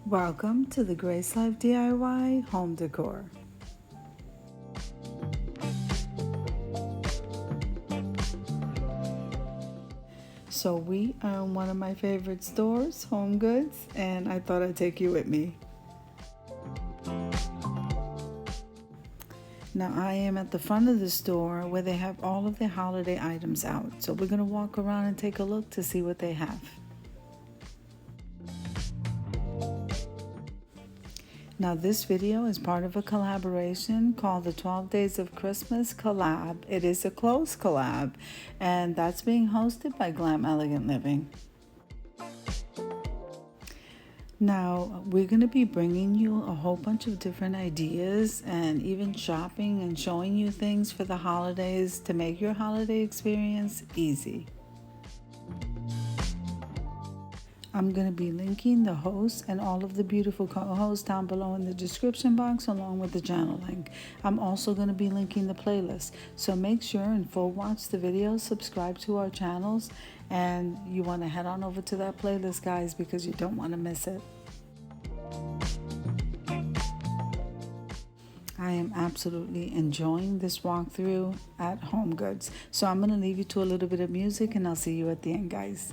Welcome to the Grace Life DIY Home Decor. So we are in one of my favorite stores, Home Goods, and I thought I'd take you with me. Now I am at the front of the store where they have all of their holiday items out. So we're going to walk around and take a look to see what they have. Now this video is part of a collaboration called the 12 Days of Christmas collab. It is a clothes collab, and that's being hosted by Glam Elegant Living. Now we're going to be bringing you a whole bunch of different ideas and even shopping and showing you things for the holidays to make your holiday experience easy. I'm going to be linking the hosts and all of the beautiful co-hosts down below in the description box along with the channel link. I'm also going to be linking the playlist. So make sure and full watch the videos, subscribe to our channels, and you want to head on over to that playlist, guys, because you don't want to miss it. I am absolutely enjoying this walkthrough at Home Goods. So I'm going to leave you to a little bit of music and I'll see you at the end, guys.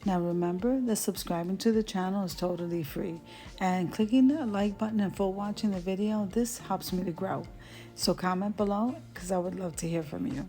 Now remember that subscribing to the channel is totally free, and clicking the like button and full watching the video, this helps me to grow. So comment below because I would love to hear from you.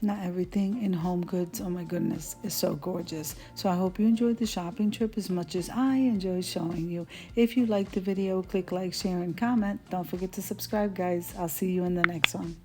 Now everything in Home Goods, oh my goodness, is so gorgeous. So I hope you enjoyed the shopping trip as much as I enjoyed showing you. If you liked the video, click like, share, and comment. Don't forget to subscribe, guys. I'll see you in the next one.